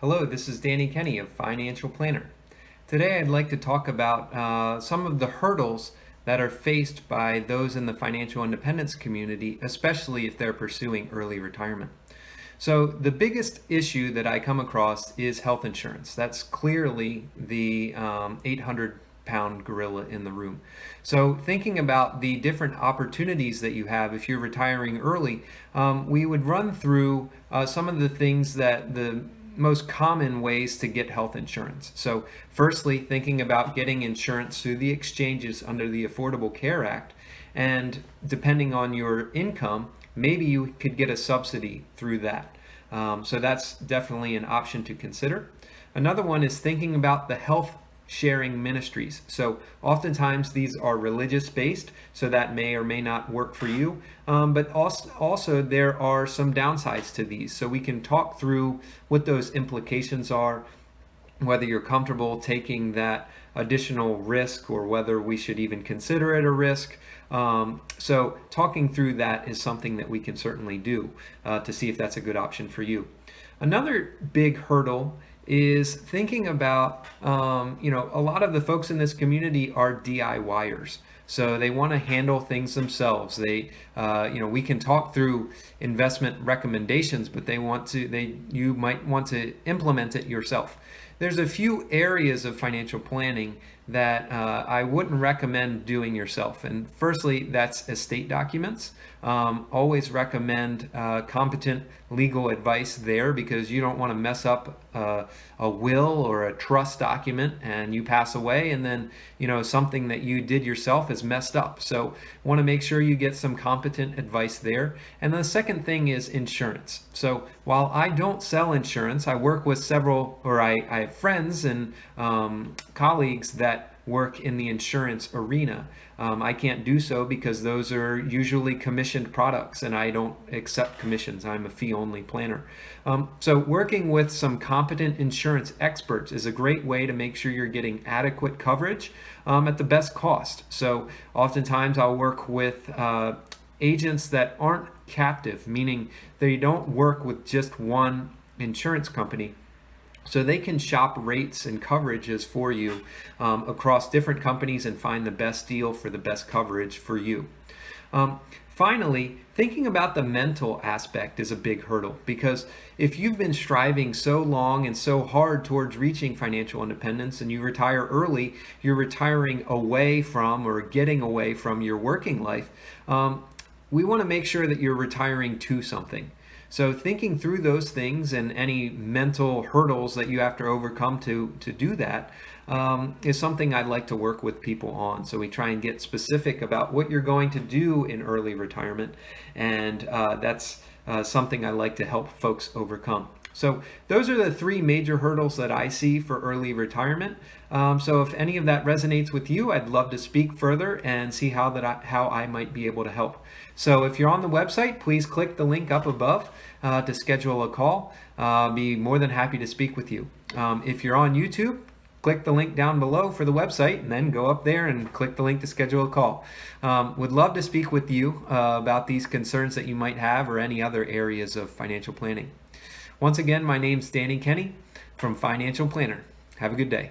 Hello, this is Danny Kenny of Financial Planner. Today I'd like to talk about some of the hurdles that are faced by those in the financial independence community, especially if they're pursuing early retirement. So the biggest issue that I come across is health insurance. That's clearly the 800-pound gorilla in the room. So thinking about the different opportunities that you have if you're retiring early, we would run through some of the things that the most common ways to get health insurance. So firstly, thinking about getting insurance through the exchanges under the Affordable Care Act, and depending on your income, maybe you could get a subsidy through that. So that's definitely an option to consider. Another one is thinking about the health sharing ministries. So oftentimes these are religious based, so that may or may not work for you. But also there are some downsides to these. So we can talk through what those implications are, whether you're comfortable taking that additional risk or whether we should even consider it a risk. So talking through that is something that we can certainly do to see if that's a good option for you. Another big hurdle is thinking about, a lot of the folks in this community are DIYers. So they want to handle things themselves. We can talk through investment recommendations, but you might want to implement it yourself. There's a few areas of financial planning that I wouldn't recommend doing yourself. And firstly, that's estate documents. Always recommend competent legal advice there, because you don't want to mess up a will or a trust document and you pass away and then something that you did yourself is messed up. So want to make sure you get some competent advice there. And the second thing is insurance. So while I don't sell insurance, I work with I have friends and colleagues that work in the insurance arena. I can't do so because those are usually commissioned products and I don't accept commissions. I'm a fee-only planner. So working with some competent insurance experts is a great way to make sure you're getting adequate coverage at the best cost. So oftentimes I'll work with agents that aren't captive, meaning they don't work with just one insurance company. So they can shop rates and coverages for you across different companies and find the best deal for the best coverage for you. Finally, thinking about the mental aspect is a big hurdle, because if you've been striving so long and so hard towards reaching financial independence and you retire early, you're retiring away from or getting away from your working life. We want to make sure that you're retiring to something. So thinking through those things and any mental hurdles that you have to overcome to do that is something I'd like to work with people on. So we try and get specific about what you're going to do in early retirement, and that's something I like to help folks overcome. So those are the three major hurdles that I see for early retirement. So if any of that resonates with you, I'd love to speak further and see how I might be able to help. So if you're on the website, please click the link up above to schedule a call. I'll be more than happy to speak with you. If you're on YouTube, click the link down below for the website and then go up there and click the link to schedule a call. Would love to speak with you about these concerns that you might have or any other areas of financial planning. Once again, my name's Danny Kenny from Financial Planner. Have a good day.